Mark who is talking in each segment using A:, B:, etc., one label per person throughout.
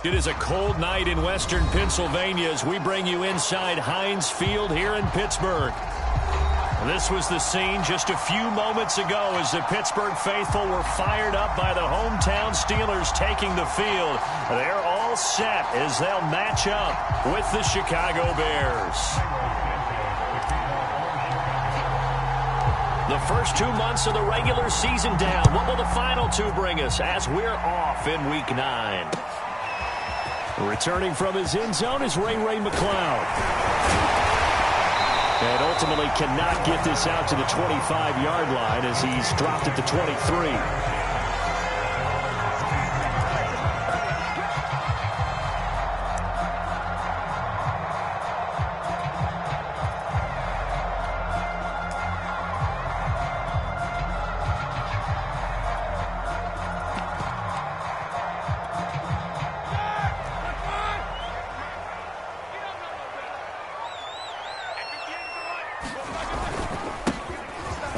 A: It is a cold night in western Pennsylvania as we bring you inside Heinz Field here in Pittsburgh. This was the scene just a few moments ago as the Pittsburgh faithful were fired up by the hometown Steelers taking the field. They're all set as they'll match up with the Chicago Bears. The first 2 months of the regular season down. What will the final two bring us as we're off in Week 9? Returning from his end zone is Ray McCloud. And ultimately cannot get this out to the 25-yard line as he's dropped at the 23.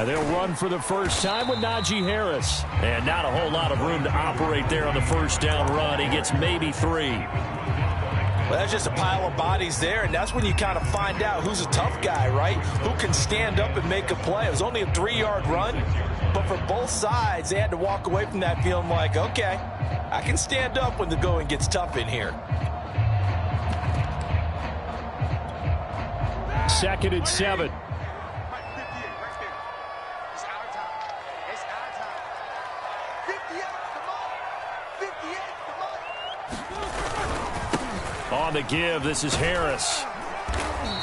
A: They'll run for the first time with Najee Harris. And not a whole lot of room to operate there on the first down run. He gets maybe 3.
B: Well, that's just a pile of bodies there, and that's when you kind of find out who's a tough guy, right? Who can stand up and make a play. It was only a 3-yard run, but for both sides, they had to walk away from that feeling like, okay, I can stand up when the going gets tough in here.
A: 2nd and 7. On the give, this is Harris.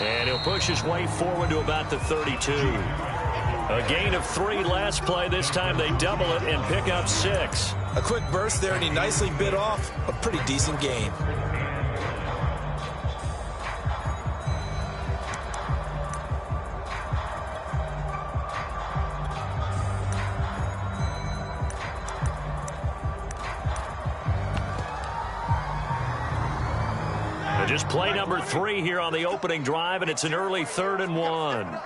A: And he'll push his way forward to about the 32. A gain of 3 last play. This time they double it and pick up 6.
B: A quick burst there, and he nicely bit off a pretty decent gain.
A: Just play number 3 here on the opening drive, and it's an early 3rd and 1.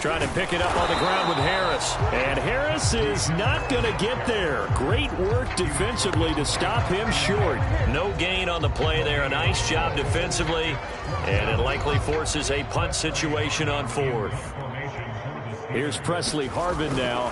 A: Trying to pick it up on the ground with Harris. And Harris is not going to get there. Great work defensively to stop him short. No gain on the play there. A nice job defensively. And it likely forces a punt situation on 4th. Here's Presley Harvin now.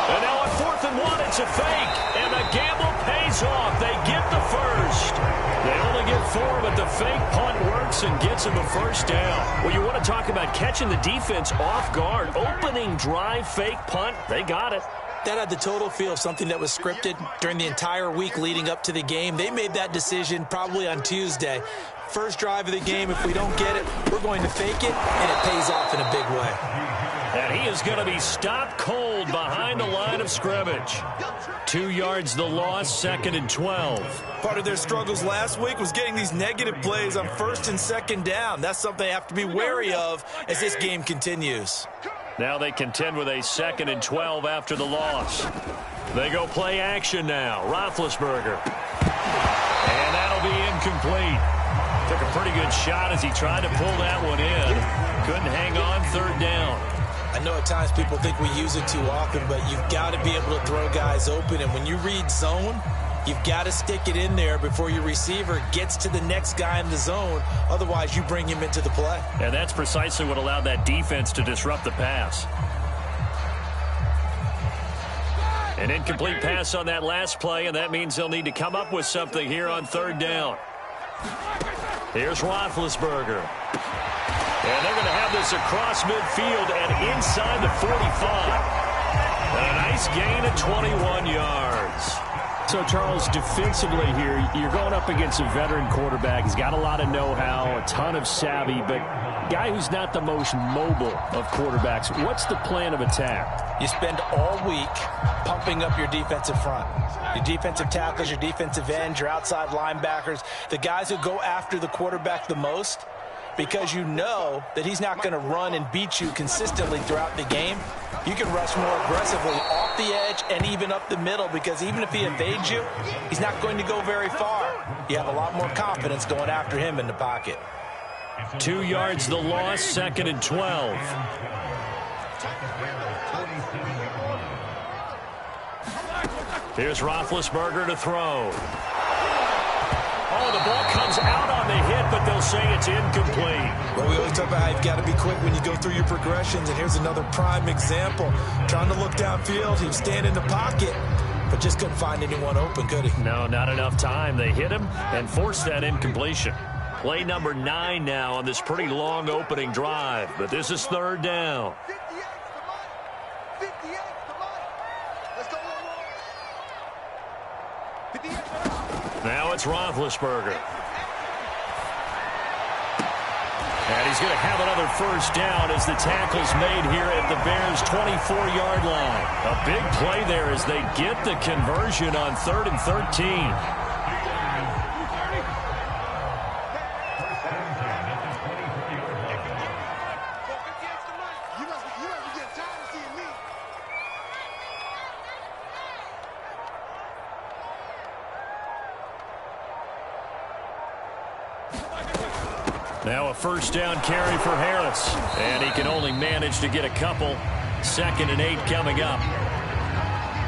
A: And now on 4th and 1, it's a fake. And the gamble pays off. They get the first. They only get 4, but the fake punt works and gets them a first down. Well, you want to talk about catching the defense off guard. Opening drive, fake punt. They got it.
B: That had the total feel of something that was scripted during the entire week leading up to the game. They made that decision probably on Tuesday. First drive of the game, if we don't get it, we're going to fake it, and it pays off in a big way.
A: And he is going to be stopped cold behind the line of scrimmage. 2 yards the loss, 2nd and 12.
B: Part of their struggles last week was getting these negative plays on 1st and 2nd down. That's something they have to be wary of as this game continues.
A: Now they contend with a 2nd and 12 after the loss. They go play action now. Roethlisberger. And that'll be incomplete. Took a pretty good shot as he tried to pull that one in. Couldn't hang on, 3rd down.
B: I know at times people think we use it too often, but you've got to be able to throw guys open. And when you read zone, you've got to stick it in there before your receiver gets to the next guy in the zone. Otherwise, you bring him into the play.
A: And that's precisely what allowed that defense to disrupt the pass. An incomplete pass on that last play, and that means they'll need to come up with something here on 3rd down. Here's Roethlisberger. And they're going to have this across midfield and inside the 45. And a nice gain of 21 yards. So, Charles, defensively here, you're going up against a veteran quarterback. He's got a lot of know-how, a ton of savvy, but a guy who's not the most mobile of quarterbacks. What's the plan of attack?
B: You spend all week pumping up your defensive front. Your defensive tackles, your defensive ends, your outside linebackers, the guys who go after the quarterback the most, because you know that he's not going to run and beat you consistently throughout the game. You can rush more aggressively off the edge and even up the middle, because even if he evades you, he's not going to go very far. You have a lot more confidence going after him in the pocket.
A: 2 yards the loss, 2nd and 12. Here's Roethlisberger to throw. Oh, the ball comes out on the hit, but they'll say it's incomplete.
B: Well, we always talk about how you've got to be quick when you go through your progressions, and here's another prime example. Trying to look downfield, he was standing in the pocket, but just couldn't find anyone open, could he?
A: No, not enough time. They hit him and forced that incompletion. Play number 9 now on this pretty long opening drive, but this is third down. Now it's Roethlisberger. And he's going to have another first down as the tackle's made here at the Bears' 24-yard line. A big play there as they get the conversion on 3rd and 13. Now a first down carry for Harris. And he can only manage to get a couple. 2nd and 8 coming up.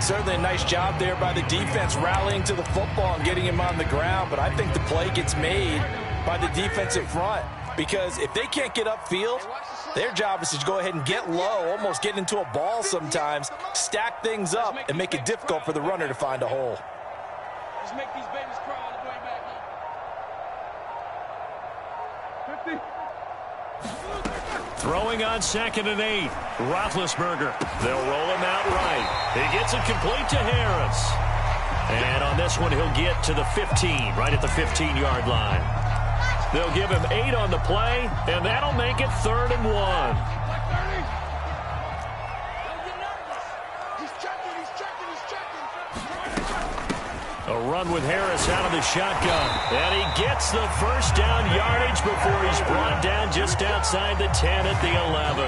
B: Certainly a nice job there by the defense rallying to the football and getting him on the ground. But I think the play gets made by the defensive front. Because if they can't get upfield, their job is to go ahead and get low, almost get into a ball sometimes, stack things up, and make it difficult for the runner to find a hole.
C: Just make these babies cry all the way back home.
A: Throwing on 2nd and 8. Roethlisberger. They'll roll him out right. He gets it complete to Harris. And on this one, he'll get to the 15, right at the 15-yard line. They'll give him 8 on the play, and that'll make it 3rd and 1. A run with Harris out of the shotgun. And he gets the first down yardage before he's brought down just outside the 10 at the 11.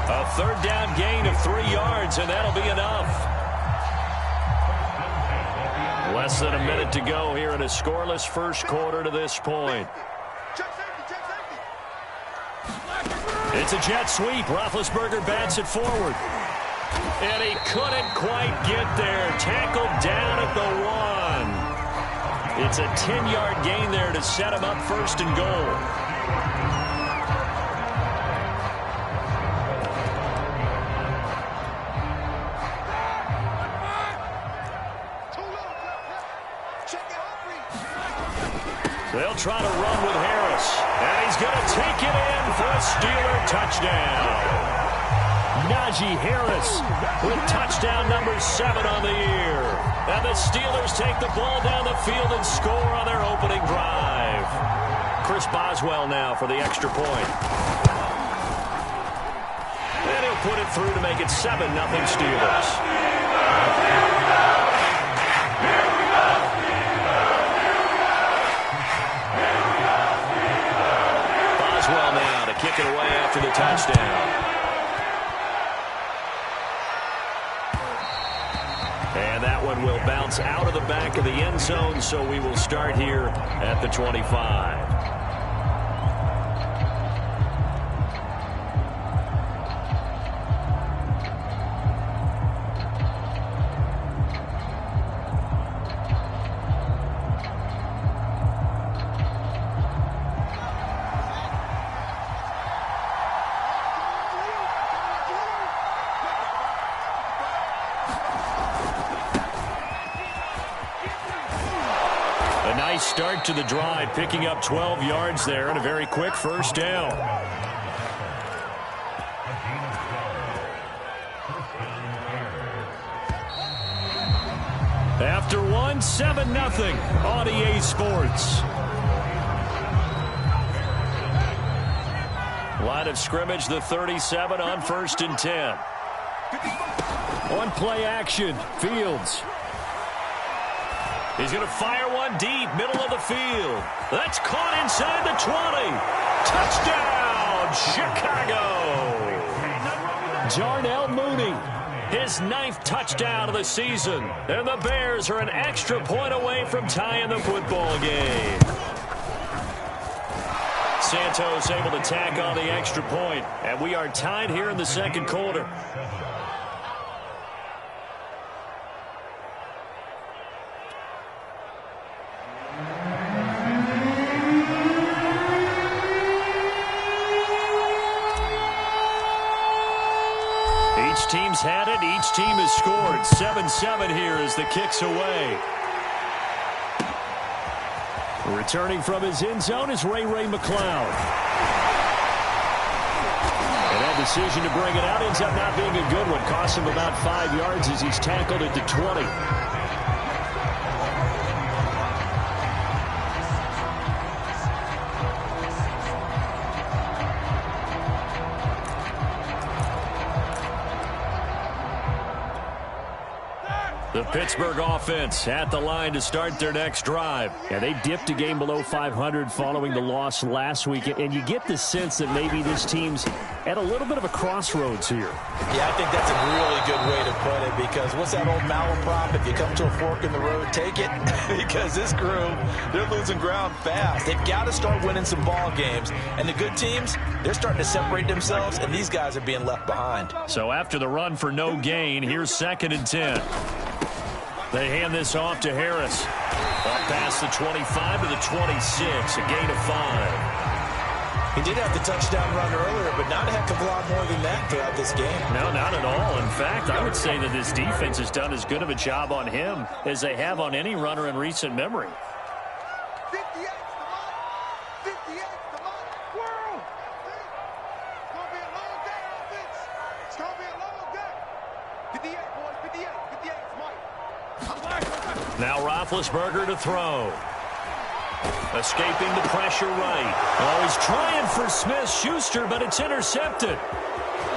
A: A 3rd down gain of 3 yards, and that'll be enough. Less than a minute to go here in a scoreless first quarter to this point. It's a jet sweep. Roethlisberger bats it forward. And he couldn't quite get there. Tackled down at the 1. It's a 10-yard gain there to set him up 1st and goal. They'll try to run with Harris. And he's going to take it in for a Steeler touchdown. Najee Harris with touchdown number 7 on the year. And the Steelers take the ball down the field and score on their opening drive. Chris Boswell now for the extra point. And he'll put it through to make it 7-0 Steelers. Boswell now to kick it away after the touchdown. And that one will bounce out of the back of the end zone, so we will start here at the 25. Start to the drive, picking up 12 yards there and a very quick first down. After 1, 7-0 on EA Sports. Line of scrimmage, the 37 on 1st and 10. One play action, Fields. He's going to fire one deep, middle of the field. That's caught inside the 20. Touchdown, Chicago. Darnell Mooney, his 9th touchdown of the season. And the Bears are an extra point away from tying the football game. Santos able to tack on the extra point. And we are tied here in the 2nd quarter. team's had it. Each team has scored. 7-7 here as the kick's away. Returning from his end zone is Ray McCloud. And that decision to bring it out ends up not being a good one. Costs him about 5 yards as he's tackled at the 20. The Pittsburgh offense at the line to start their next drive. Yeah, they dipped a game below 500 following the loss last week, and you get the sense that maybe this team's at a little bit of a crossroads here.
B: Yeah, I think that's a really good way to put it, because what's that old malaprop? If you come to a fork in the road, take it. Because this crew, they're losing ground fast. They've got to start winning some ball games. And the good teams, they're starting to separate themselves, and these guys are being left behind.
A: So after the run for no gain, here's 2nd and 10. They hand this off to Harris. Up past the 25 to the 26, a gain of 5.
B: He did have the touchdown run earlier, but not a heck of a lot more than that throughout this game.
A: No, not at all. In fact, I would say that this defense has done as good of a job on him as they have on any runner in recent memory.
C: 58's the mark. 58's the mark. World. It's going to be a long day, offense. It's going to be a long day. 58, boys. 58. 58's Mike.
A: Now Roethlisberger to throw. Escaping the pressure right. Oh, he's trying for Smith-Schuster, but it's intercepted.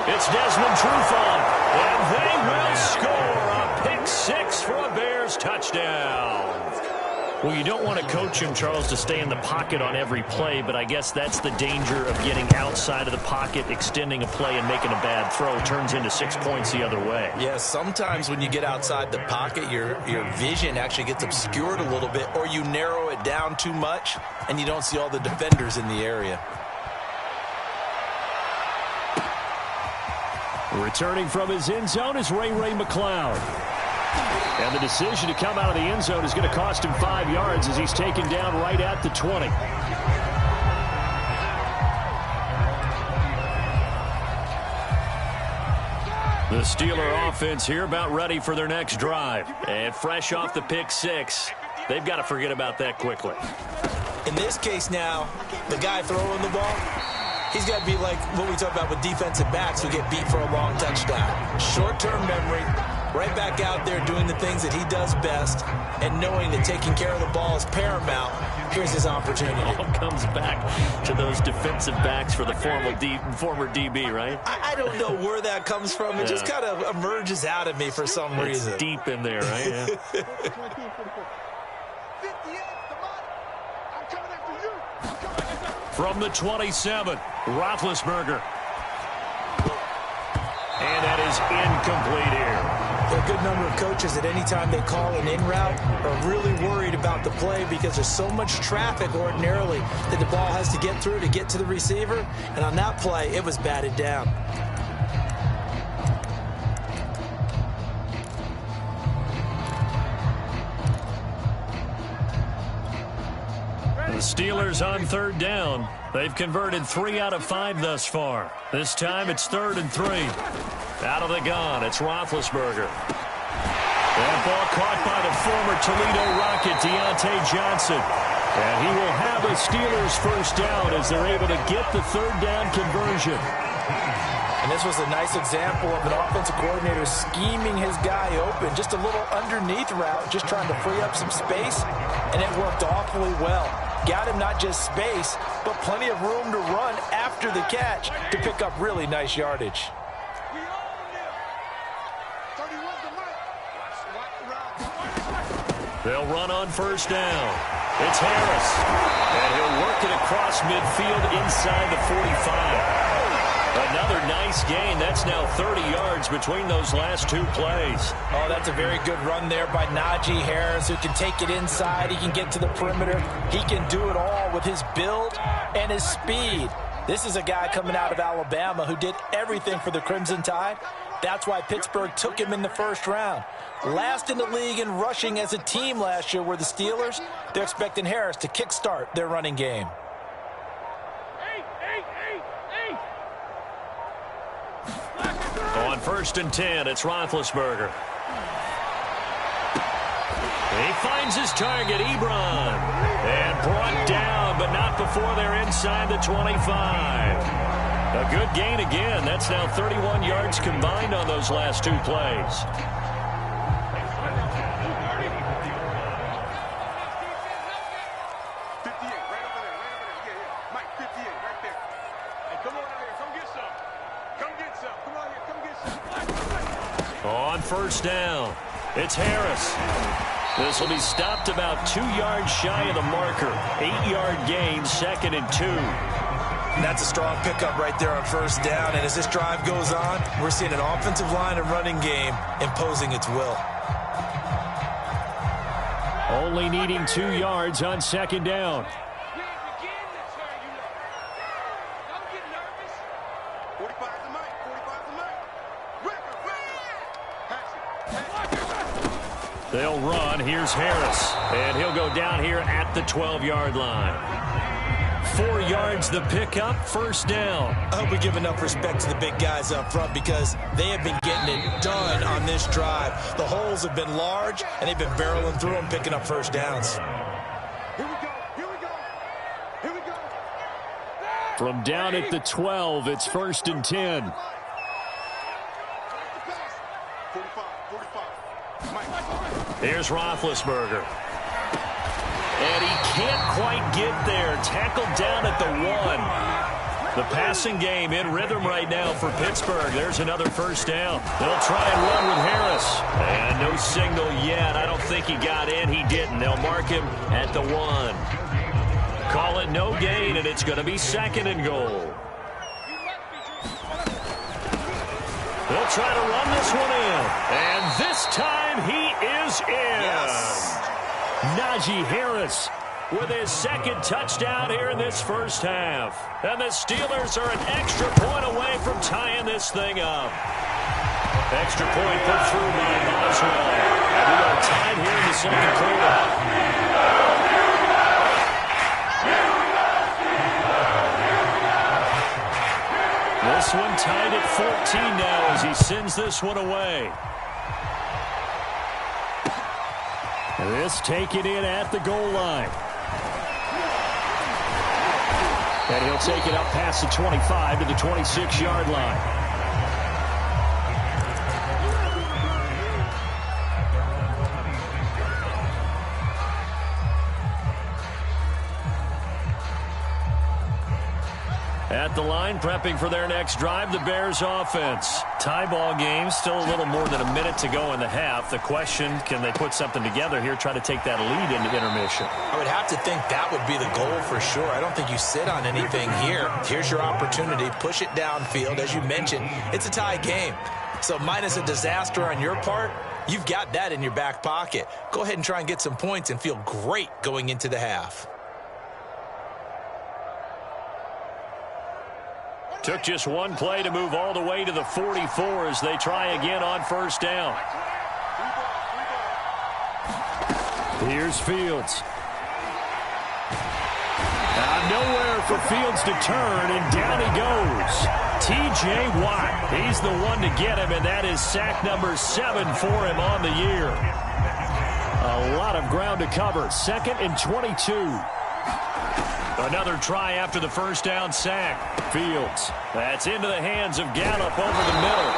A: It's Desmond Trufant, and they will score a pick 6 for a Bears touchdown. Well, you don't want to coach him, Charles, to stay in the pocket on every play, but I guess that's the danger of getting outside of the pocket, extending a play, and making a bad throw. It turns into 6 points the other way.
B: Yeah, sometimes when you get outside the pocket, your vision actually gets obscured a little bit, or you narrow it down too much, and you don't see all the defenders in the area.
A: Returning from his end zone is Ray McCloud. And the decision to come out of the end zone is going to cost him 5 yards as he's taken down right at the 20. The Steeler offense here about ready for their next drive. And fresh off the pick 6, they've got to forget about that quickly.
B: In this case now, the guy throwing the ball, he's got to be like what we talk about with defensive backs who get beat for a long touchdown. Short-term memory. Right back out there doing the things that he does best and knowing that taking care of the ball is paramount. Here's his opportunity.
A: It all comes back to those defensive backs for the former DB, right?
B: I don't know where that comes from. It just kind of emerges out of me for some reason.
A: It's deep in there, right? Yeah.
C: 58's the mark. I'm coming after you.
A: From the 27, Roethlisberger. And that is incomplete here.
B: A good number of coaches at any time they call an in route are really worried about the play because there's so much traffic ordinarily that the ball has to get through to get to the receiver. And on that play, it was batted down.
A: The Steelers on 3rd down. They've converted 3 out of 5 thus far. This time it's 3rd and 3. Out of the gun, it's Roethlisberger. That ball caught by the former Toledo Rocket, Deontay Johnson. And he will have a Steelers first down as they're able to get the 3rd down conversion.
B: And this was a nice example of an offensive coordinator scheming his guy open. Just a little underneath route, just trying to free up some space, and it worked awfully well. Got him not just space, but plenty of room to run after the catch to pick up really nice yardage.
A: They'll run on first down. It's Harris. And he'll work it across midfield inside the 45. Another nice gain. That's now 30 yards between those last 2 plays.
B: Oh, that's a very good run there by Najee Harris, who can take it inside. He can get to the perimeter. He can do it all with his build and his speed. This is a guy coming out of Alabama who did everything for the Crimson Tide. That's why Pittsburgh took him in the first round. Last in the league in rushing as a team last year were the Steelers. They're expecting Harris to kickstart their running game.
A: On first and 10, it's Roethlisberger. He finds his target, Ebron. And brought down, but not before they're inside the 25. A good gain again. That's now 31 yards combined on those last 2 plays. On first down, it's Harris. This will be stopped about 2 yards shy of the marker. 8-yard gain, 2nd and 2.
B: And that's a strong pickup right there on first down. And as this drive goes on, we're seeing an offensive line and running game imposing its will.
A: Only needing 2 yards on 2nd down. They'll run. Here's Harris. And he'll go down here at the 12-yard line. 4 yards the pickup, first down.
B: I hope we give enough respect to the big guys up front because they have been getting it done on this drive. The holes have been large, and they've been barreling through them, picking up first downs.
C: Here we go. Here we go. Here we go.
A: From down at the 12, it's first and 10.
C: 45.
A: Here's Roethlisberger. And he can't quite get there. Tackled down at the 1. The passing game in rhythm right now for Pittsburgh. There's another first down. They'll try and run with Harris. And no signal yet. I don't think he got in. He didn't. They'll mark him at the 1. Call it no gain, and it's going to be 2nd and goal. They'll try to run this one in. And this time he is in.
B: Yes.
A: Najee Harris with his 2nd touchdown here in this first half. And the Steelers are an extra point away from tying this thing up. Extra point put through by Boswell. And we are tied here in the 2nd quarter. This one tied at 14 now as he sends this one away. This taken in at the goal line. And he'll take it up past the 25 to the 26-yard line. At the line, prepping for their next drive, the Bears offense. Tie ball game, still a little more than a minute to go in the half. The question, can they put something together here, try to take that lead into intermission?
B: I would have to think that would be the goal for sure. I don't think you sit on anything here. Here's your opportunity. Push it downfield. As you mentioned, it's a tie game. So minus a disaster on your part, you've got that in your back pocket. Go ahead and try and get some points and feel great going into the half.
A: Took just one play to move all the way to the 44 as they try again on first down. Here's Fields. Nowhere for Fields to turn, and down he goes. T.J. Watt, he's the one to get him, and that is sack number 7 for him on the year. A lot of ground to cover. 2nd and 22. Another try after the first down sack. Fields. That's into the hands of Gallup over the middle.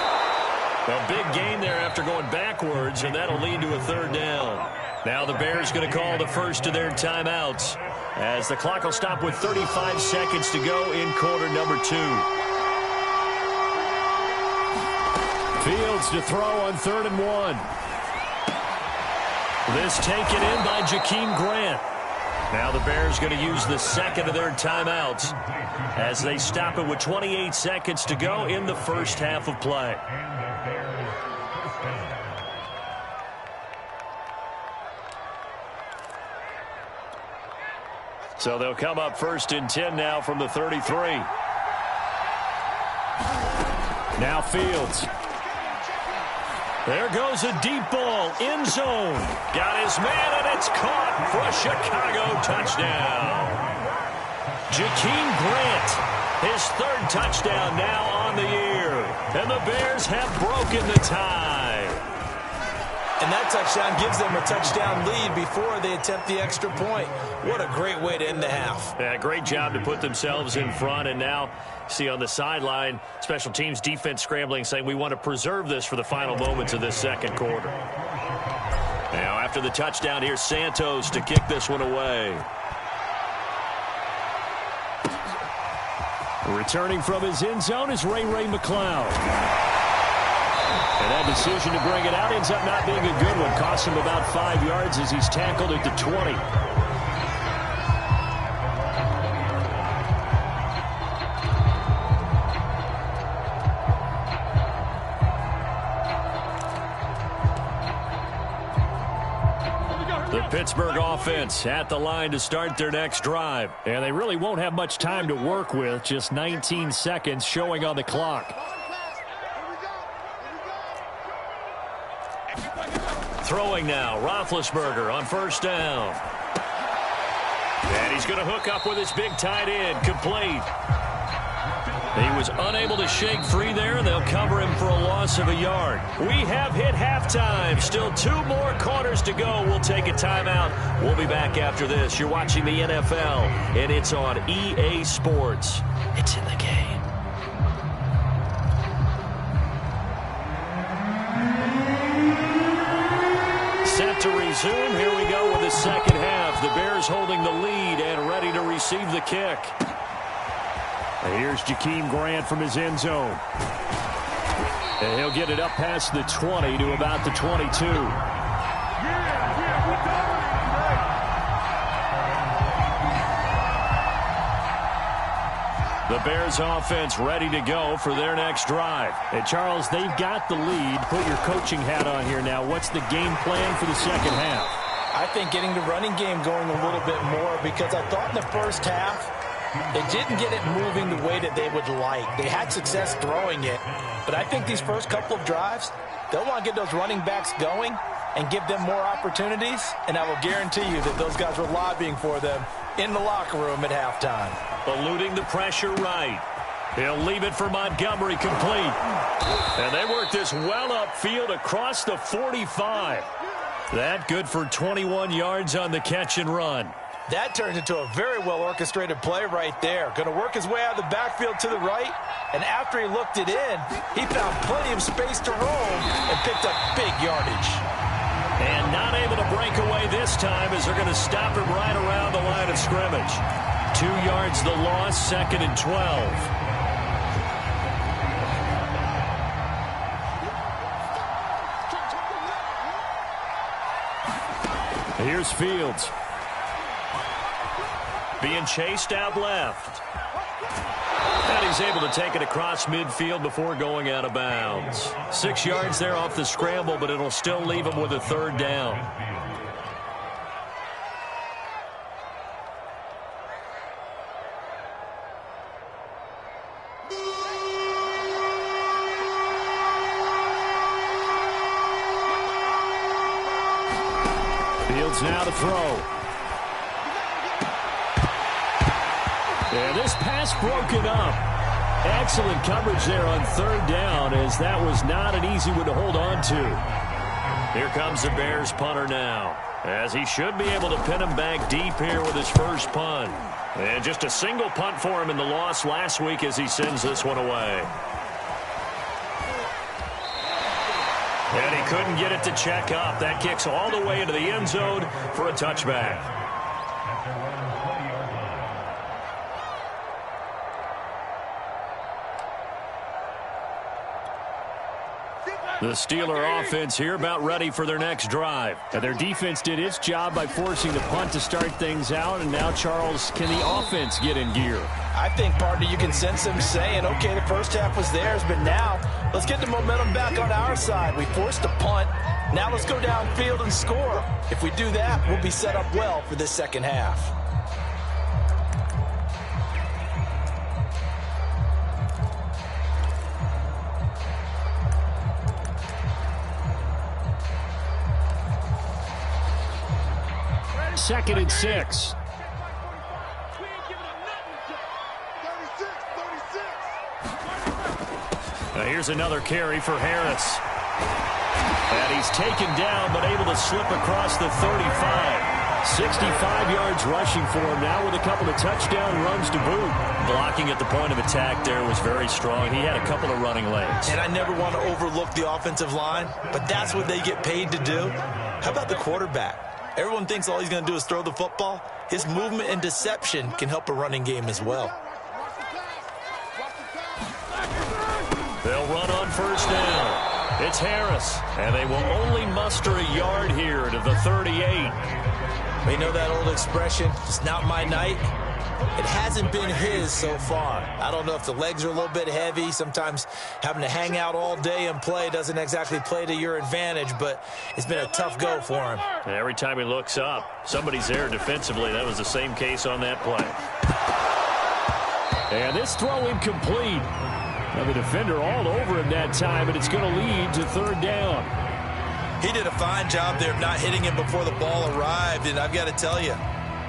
A: A big gain there after going backwards, and that'll lead to a 3rd down. Now the Bears going to call the first of their timeouts as the clock will stop with 35 seconds to go in quarter number 2. Fields to throw on 3rd and 1. This taken in by Jakeem Grant. Now the Bears going to use the 2nd of their timeouts as they stop it with 28 seconds to go in the first half of play. So they'll come up 1st and 10 now from the 33. Now Fields. There goes a deep ball, end zone. Got his man, and it's caught for a Chicago touchdown. Jakeem Grant, his 3rd touchdown now on the year. And the Bears have broken the tie.
B: And that touchdown gives them a touchdown lead before they attempt the extra point. What a great way to end the half.
A: Yeah, great job to put themselves in front. And now, see on the sideline, special teams defense scrambling, saying we want to preserve this for the final moments of this second quarter. Now, after the touchdown, here's Santos to kick this one away. Returning from his end zone is Ray McCloud. And that decision to bring it out ends up not being a good one. Costs him about 5 yards as he's tackled at the 20. The Pittsburgh offense at the line to start their next drive. And they really won't have much time to work with. Just 19 seconds showing on the clock. Throwing now, Roethlisberger on first down. And he's going to hook up with his big tight end, complete. He was unable to shake free there, and they'll cover him for a loss of a yard. We have hit halftime. Still 2 more quarters to go. We'll take a timeout. We'll be back after this. You're watching the NFL, and it's on EA Sports. It's in the game. Set to resume. Here we go with the second half. The Bears holding the lead and ready to receive the kick. Here's Jakeem Grant from his end zone. And he'll get it up past the 20 to about the 22. The Bears offense ready to go for their next drive. And Charles, they've got the lead. Put your coaching hat on here now. What's the game plan for the second half?
B: I think getting the running game going a little bit more, because I thought in the first half they didn't get it moving the way that they would like. They had success throwing it, but I think these first couple of drives, they'll want to get those running backs going and give them more opportunities, and I will guarantee you that those guys were lobbying for them in the locker room at halftime.
A: Eluding the pressure right. He'll leave it for Montgomery, complete. And they work this well upfield across the 45. That good for 21 yards on the catch and run.
B: That turned into a very well-orchestrated play right there. Going to work his way out of the backfield to the right, and after he looked it in, he found plenty of space to roam and picked up big yardage.
A: And not able to break away this time as they're going to stop him right around the line of scrimmage. 2 yards the loss, 2nd and 12. Here's Fields. Being chased out left. And he's able to take it across midfield before going out of bounds. 6 yards there off the scramble, but it'll still leave him with a 3rd down. Fields now to throw. Yeah, this pass broken up. Excellent coverage there on 3rd down, as that was not an easy one to hold on to. Here comes the Bears punter now, as he should be able to pin him back deep here with his first punt. And just a single punt for him in the loss last week as he sends this one away. And he couldn't get it to check up. That kicks all the way into the end zone for a touchback. The Steeler offense here about ready for their next drive. And their defense did its job by forcing the punt to start things out. And now, Charles, can the offense get in gear?
B: I think, partner, you can sense them saying, okay, the first half was theirs, but now let's get the momentum back on our side. We forced a punt. Now let's go downfield and score. If we do that, we'll be set up well for this second half.
A: Second and 6. Now here's another carry for Harris. And he's taken down, but able to slip across the 35. 65 yards rushing for him now with a couple of touchdown runs to boot. Blocking at the point of attack there was very strong. He had a couple of running lanes.
B: And I never want to overlook the offensive line, but that's what they get paid to do. How about the quarterback? Everyone thinks all he's going to do is throw the football. His movement and deception can help a running game as well.
A: They'll run on first down. It's Harris, and they will only muster a yard here to the 38.
B: We know that old expression, it's not my night. It hasn't been his so far. I don't know if the legs are a little bit heavy. Sometimes having to hang out all day and play doesn't exactly play to your advantage, but it's been a tough go for him.
A: And every time he looks up, somebody's there defensively. That was the same case on that play. And this throw incomplete. Now the defender all over him that time, and it's going to lead to third down.
B: He did a fine job there of not hitting him before the ball arrived, and I've got to tell you,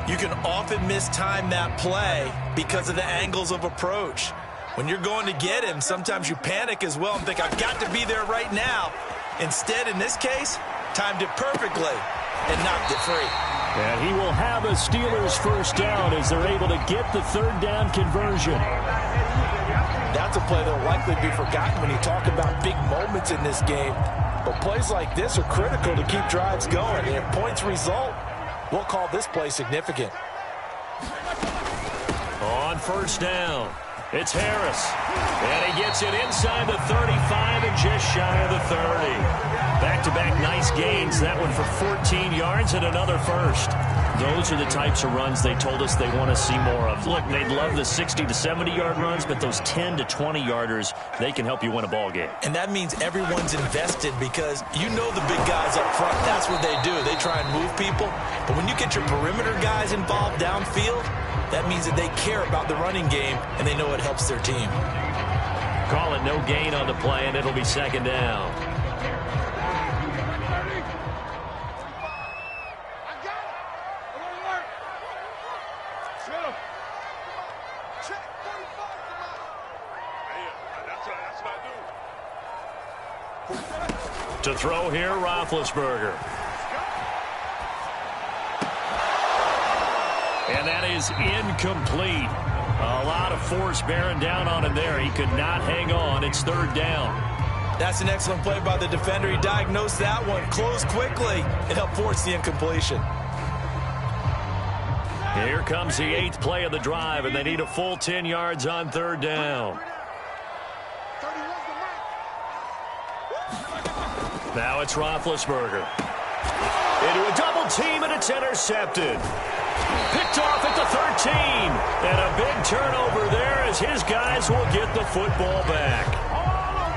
B: you can often mistime that play because of the angles of approach. When you're going to get him, sometimes you panic as well and think, I've got to be there right now. Instead, in this case, timed it perfectly and knocked it free.
A: And he will have a Steelers first down as they're able to get the third down conversion.
B: That's a play that will likely be forgotten when you talk about big moments in this game. But plays like this are critical to keep drives going. And if points result, we'll call this play significant.
A: On first down, it's Harris. And he gets it inside the 35 and just shy of the 30. Back-to-back nice gains. That one for 14 yards and another first. Those are the types of runs they told us they want to see more of. Look, they'd love the 60 to 70-yard runs, but those 10 to 20-yarders, they can help you win a ball game.
B: And that means everyone's invested because you know the big guys up front. That's what they do. They try and move people. But when you get your perimeter guys involved downfield, that means that they care about the running game, and they know it helps their team.
A: Call it no gain on the play, and it'll be second down. To throw here, Roethlisberger. And that is incomplete. A lot of force bearing down on him there. He could not hang on. It's third down.
B: That's an excellent play by the defender. He diagnosed that one, closed quickly, and helped force the incompletion.
A: Here comes the 8th play of the drive, and they need a full 10 yards on third down. Now it's Roethlisberger. Into a double team, and it's intercepted. Picked off at the 13. And a big turnover there as his guys will get the football back.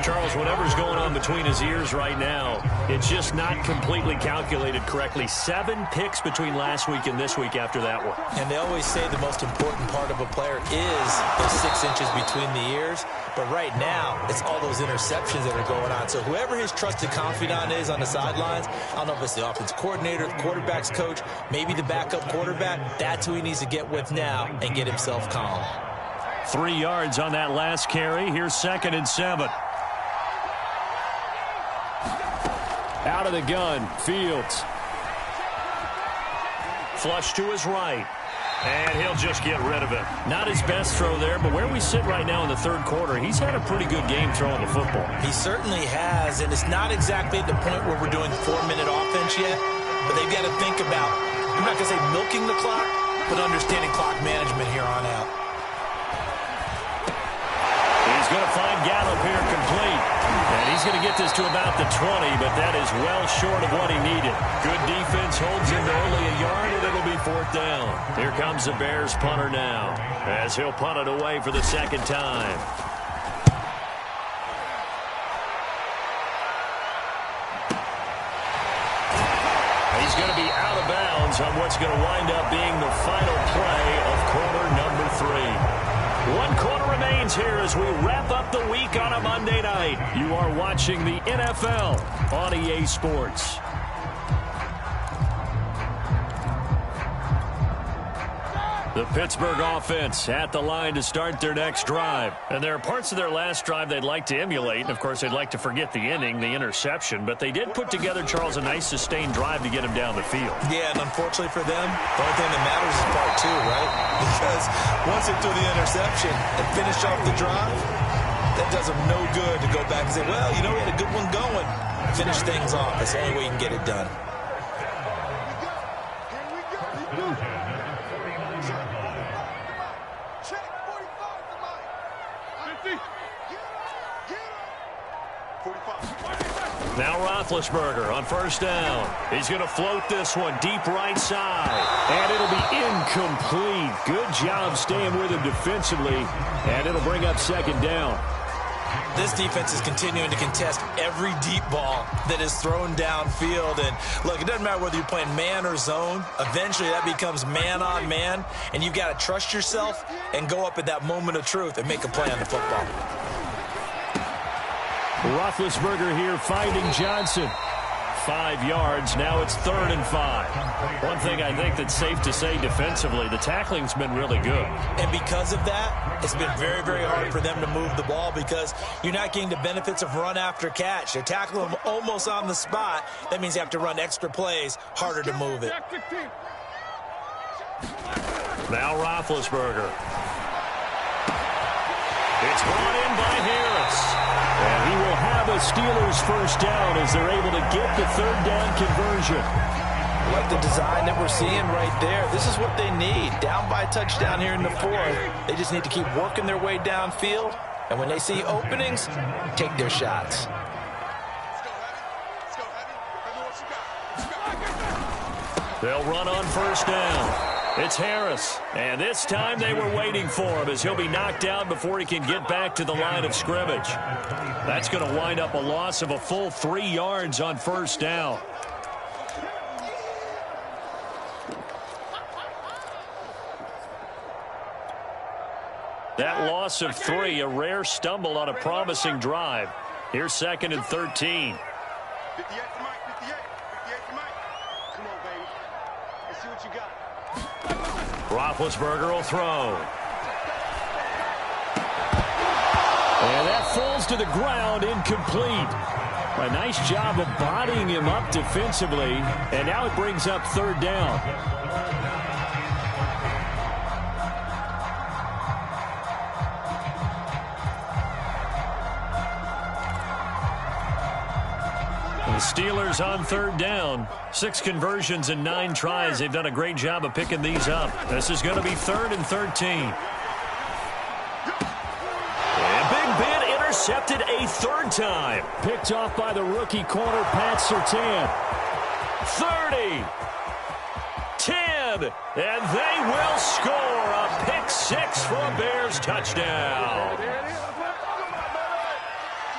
A: Charles, whatever's going on between his ears right now, it's just not completely calculated correctly. 7 picks between last week and this week after that one.
B: And they always say the most important part of a player is those 6 inches between the ears. But right now, it's all those interceptions that are going on. So whoever his trusted confidant is on the sidelines, I don't know if it's the offense coordinator, the quarterback's coach, maybe the backup quarterback, that's who he needs to get with now and get himself calm.
A: 3 yards on that last carry. Here's 2nd and 7. Out of the gun, Fields. Flush to his right. And he'll just get rid of it. Not his best throw there, but where we sit right now in the third quarter, he's had a pretty good game throwing the football.
B: He certainly has, and it's not exactly at the point where we're doing 4-minute offense yet, but they've got to think about, I'm not going to say milking the clock, but understanding clock management here on out.
A: He's going to find Gallup here complete. And he's going to get this to about the 20, but that is well short of what he needed. Good defense holds him to only a yard, and it'll be 4th down. Here comes the Bears punter now, as he'll punt it away for the 2nd time. He's going to be out of bounds on what's going to wind up being the final play of quarter number 3. 1 quarter remains here as we wrap up the week on a Monday night. You are watching the NFL on EA Sports. The Pittsburgh offense at the line to start their next drive. And there are parts of their last drive they'd like to emulate. And, of course, they'd like to forget the inning, the interception. But they did put together, Charles, a nice sustained drive to get him down the field.
B: Yeah, and unfortunately for them, the only thing that matters is part two, right? Because once they threw the interception and finished off the drive, that does them no good to go back and say, well, you know, we had a good one going. Finish things off. That's the only way you can get it done.
A: Now Roethlisberger on first down. He's going to float this one deep right side. And it'll be incomplete. Good job staying with him defensively. And it'll bring up second down.
B: This defense is continuing to contest every deep ball that is thrown downfield. And, look, it doesn't matter whether you're playing man or zone. Eventually that becomes man on man. And you've got to trust yourself and go up at that moment of truth and make a play on the football.
A: Roethlisberger here finding Johnson. 5 yards. Now it's 3rd and 5. One thing I think that's safe to say defensively, the tackling's been really good.
B: And because of that, it's been very, very hard for them to move the ball because you're not getting the benefits of run after catch. They're tackling them almost on the spot. That means you have to run extra plays, harder to move it.
A: Now Roethlisberger. It's brought in by Harris. And he will have a Steelers first down as they're able to get the 3rd down conversion.
B: Like the design that we're seeing right there. This is what they need. Down by a touchdown here in the 4th. They just need to keep working their way downfield. And when they see openings, take their shots.
A: They'll run on first down. It's Harris. And this time they were waiting for him as he'll be knocked down before he can get back to the line of scrimmage. That's going to wind up a loss of a full 3 yards on first down. That loss of 3, a rare stumble on a promising drive. Here's 2nd and 13.
C: 58 to Mike, 58 to Mike. Come on, baby. Let's see what you got.
A: Roethlisberger will throw. And that falls to the ground, incomplete. A nice job of bodying him up defensively. And now it brings up 3rd down. The Steelers on 3rd down. 6 conversions and 9 tries. They've done a great job of picking these up. This is going to be 3rd and 13. And Big Ben intercepted a 3rd time. Picked off by the rookie corner, Pat Surtain. 30. 10. And they will score a pick 6 for a Bears touchdown.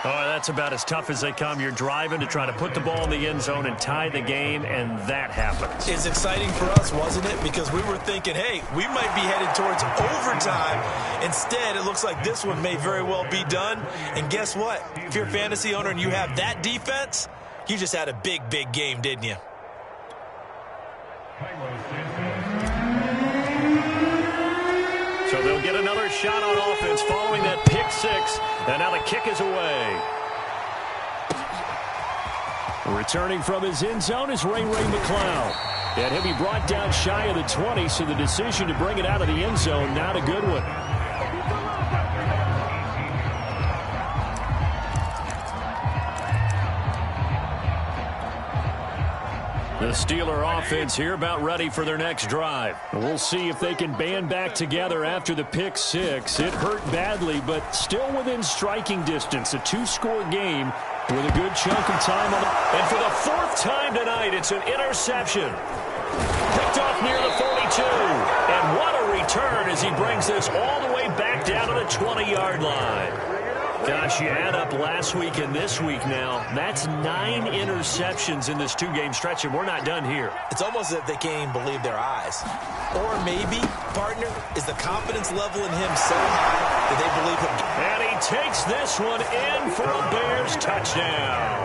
A: Oh, that's about as tough as they come. You're driving to try to put the ball in the end zone and tie the game, and that happens.
B: It's exciting for us, wasn't it? Because we were thinking, hey, we might be headed towards overtime. Instead, it looks like this one may very well be done. And guess what? If you're a fantasy owner and you have that defense, you just had a big, big game, didn't you?
A: So they'll get another shot on offense following that pick 6. And now the kick is away. Returning from his end zone is Ray McCloud. And he'll be brought down shy of the 20, so the decision to bring it out of the end zone, not a good one. The Steeler offense here about ready for their next drive. We'll see if they can band back together after the pick 6. It hurt badly, but still within striking distance. A 2-score game with a good chunk of time on it. And for the 4th time tonight, it's an interception. Picked off near the 42. And what a return as he brings this all the way back down to the 20-yard line. Gosh, you add up last week and this week now. That's 9 interceptions in this 2-game stretch, and we're not done here.
B: It's almost as if they can't even believe their eyes. Or maybe, partner, is the confidence level in him so high that they believe him.
A: And he takes this one in for a Bears touchdown.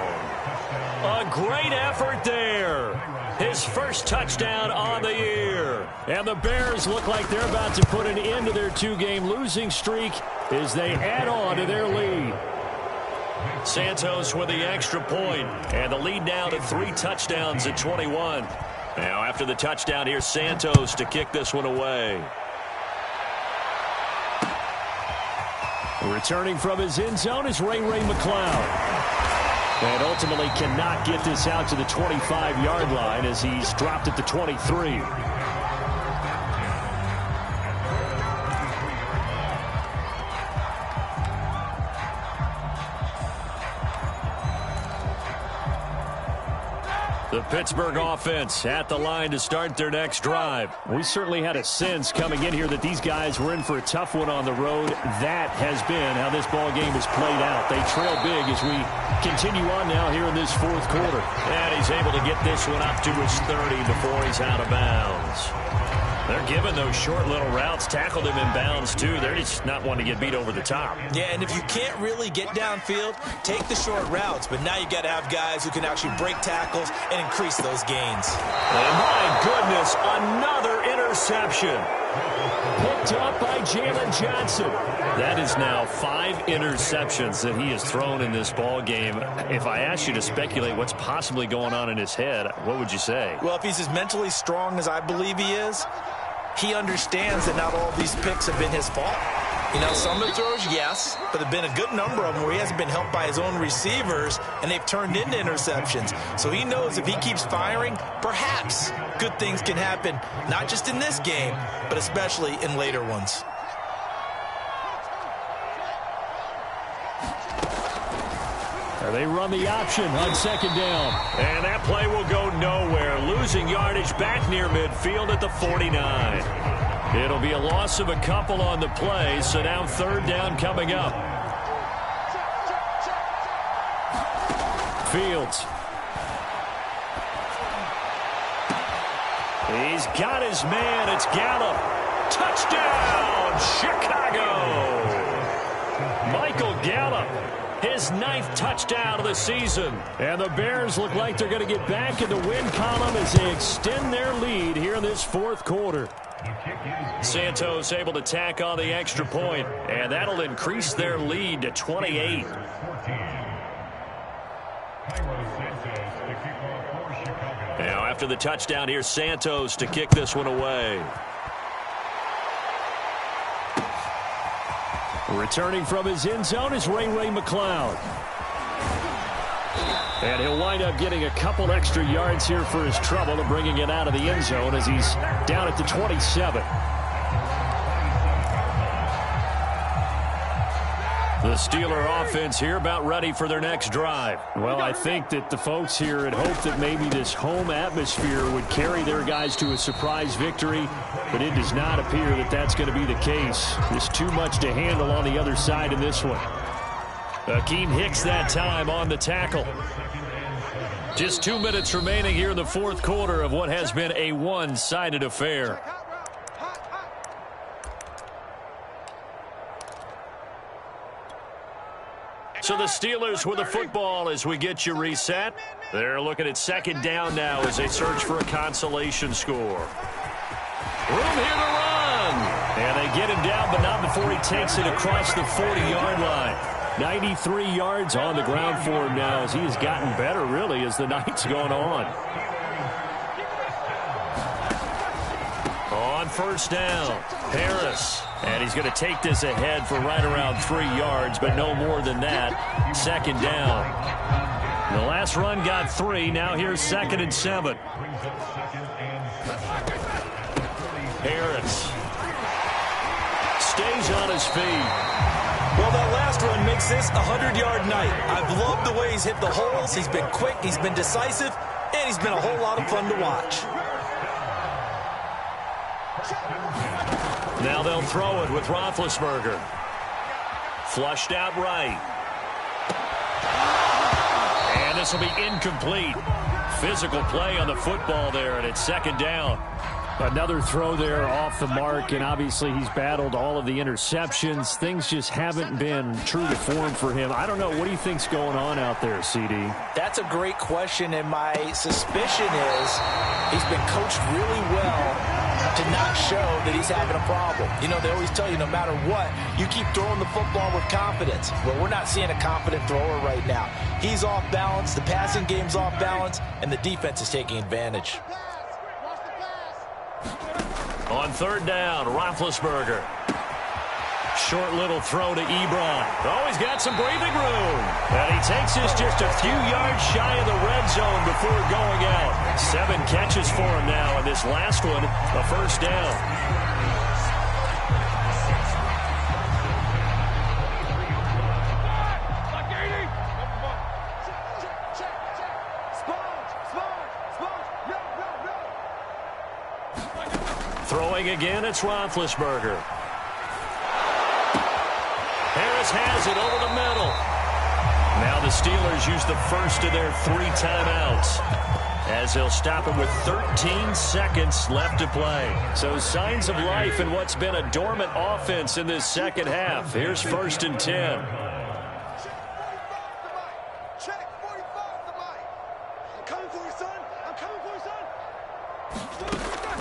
A: A great effort there. His first touchdown on the year. And the Bears look like they're about to put an end to their two-game losing streak as they add on to their lead. Santos with the extra point, and the lead now to 3 touchdowns at 21. Now after the touchdown, here's Santos to kick this one away. Returning from his end zone is Ray McCloud. And ultimately cannot get this out to the 25-yard line as he's dropped at the 23. The Pittsburgh offense at the line to start their next drive. We certainly had a sense coming in here that these guys were in for a tough one on the road. That has been how this ball game has played out. They trail big as we continue on now here in this fourth quarter. And he's able to get this one up to his 30 before he's out of bounds. They're giving those short little routes, tackled him in bounds too. They're just not wanting to get beat over the top.
B: Yeah, and if you can't really get downfield, take the short routes. But now you got to have guys who can actually break tackles and increase those gains.
A: And my goodness, another interception. Picked up by Jalen Johnson. That is now 5 interceptions that he has thrown in this ball game. If I asked you to speculate what's possibly going on in his head, what would you say?
B: Well, if he's as mentally strong as I believe he is, he understands that not all of these picks have been his fault. You know, some of the throws, yes, but there have been a good number of them where he hasn't been helped by his own receivers, and they've turned into interceptions. So he knows if he keeps firing, perhaps good things can happen, not just in this game, but especially in later ones.
A: They run the option on second down. And that play will go nowhere. Losing yardage back near midfield at the 49. It'll be a loss of a couple on the play, so now third down coming up. Fields. He's got his man. It's Gallup. Touchdown, Chicago. Michael Gallup. His 9th touchdown of the season. And the Bears look like they're going to get back in the win column as they extend their lead here in this fourth quarter. Santos able to tack on the extra point, and that'll increase their lead to 28. Now after the touchdown, here's Santos to kick this one away. Returning from his end zone is Ray McCloud. And he'll wind up getting a couple extra yards here for his trouble and bringing it out of the end zone as he's down at the 27. The Steeler offense here about ready for their next drive. Well, I think that the folks here had hoped that maybe this home atmosphere would carry their guys to a surprise victory, but it does not appear that that's going to be the case. There's too much to handle on the other side in this one. Akeem Hicks that time on the tackle. Just 2 minutes remaining here in the fourth quarter of what has been a one-sided affair. So the Steelers with the football as we get you reset. They're looking at second down now as they search for a consolation score. Room here to run. And they get him down, but not before he takes it across the 40-yard line. 93 yards on the ground for him now as he has gotten better, really, as the night's gone on. On first down, Harris. And he's going to take this ahead for right around 3 yards, but no more than that. Second down. The last run got 3. Now here's 2nd and 7. Harris stays on his feet.
B: Well, that last run makes this a 100-yard night. I've loved the way he's hit the holes. He's been quick, he's been decisive, and he's been a whole lot of fun to watch.
A: Now they'll throw it with Roethlisberger. Flushed out right. And this will be incomplete. Physical play on the football there, and it's second down. Another throw there off the mark, and obviously he's battled all of the interceptions. Things just haven't been true to form for him. I don't know. What do you think's going on out there, CD?
B: That's a great question, and my suspicion is he's been coached really well to not show that he's having a problem. You know, they always tell you no matter what, you keep throwing the football with confidence. Well, we're not seeing a confident thrower right now. He's off balance, the passing game's off balance, and the defense is taking advantage.
A: On third down, Roethlisberger. Short little throw to Ebron. Oh, he's got some breathing room. And he takes this just a few yards shy of the red zone before going out. 7 catches for him now, and this last one, a first down. Throwing again, it's Roethlisberger. Harris has it over the middle. Now the Steelers use the first of their 3 timeouts as they'll stop it with 13 seconds left to play. So signs of life in what's been a dormant offense in this second half. Here's 1st and 10.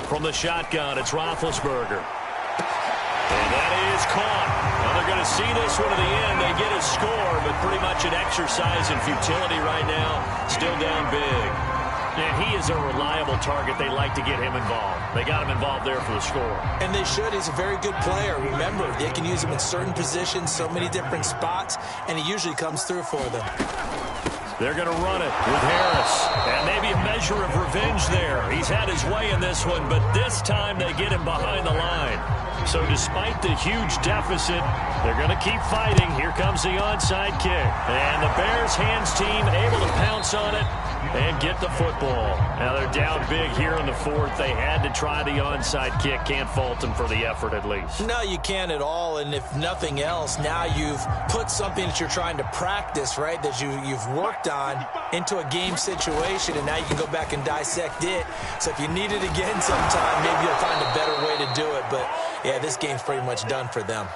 A: From the shotgun, it's Roethlisberger. And that is caught. Now they're going to see this one to the end. They get a score, but pretty much an exercise in futility right now. Still down big. And he is a reliable target. They like to get him involved. They got him involved there for the score.
B: And they should. He's a very good player. Remember, they can use him in certain positions, so many different spots, and he usually comes through for them.
A: They're going to run it with Harris. And maybe a measure of revenge there. He's had his way in this one, but this time they get him behind the line. So despite the huge deficit, they're going to keep fighting. Here comes the onside kick. And the Bears hands team able to pounce on it and get the football. Now they're down big here in the 4th. They had to try the onside kick. Can't fault them for the effort at least.
B: No, you can't at all. And if nothing else, now you've put something that you're trying to practice, right, that you've worked on into a game situation, and now you can go back and dissect it. So if you need it again sometime, maybe you'll find a better way to do it. But, yeah, this game's pretty much done for them.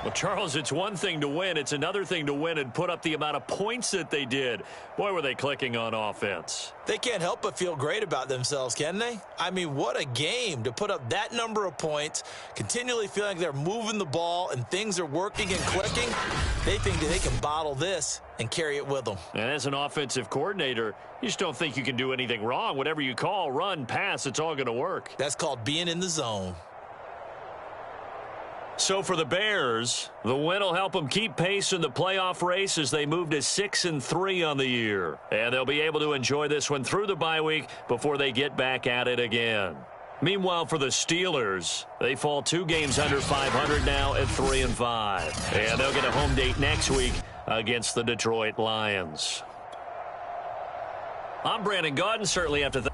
A: Well, Charles, it's one thing to win. It's another thing to win and put up the amount of points that they did. Boy, were they clicking on offense.
B: They can't help but feel great about themselves, can they? I mean, what a game to put up that number of points, continually feeling like they're moving the ball and things are working and clicking. They think that they can bottle this and carry it with them.
A: And as an offensive coordinator, you just don't think you can do anything wrong. Whatever you call, run, pass, it's all going to work.
B: That's called being in the zone.
A: So for the Bears, the win will help them keep pace in the playoff race as they move to 6-3 on the year. And they'll be able to enjoy this one through the bye week before they get back at it again. Meanwhile, for the Steelers, they fall 2 games under 500 now at 3-5. And they'll get a home date next week against the Detroit Lions. I'm Brandon Gaudin. Certainly have to thank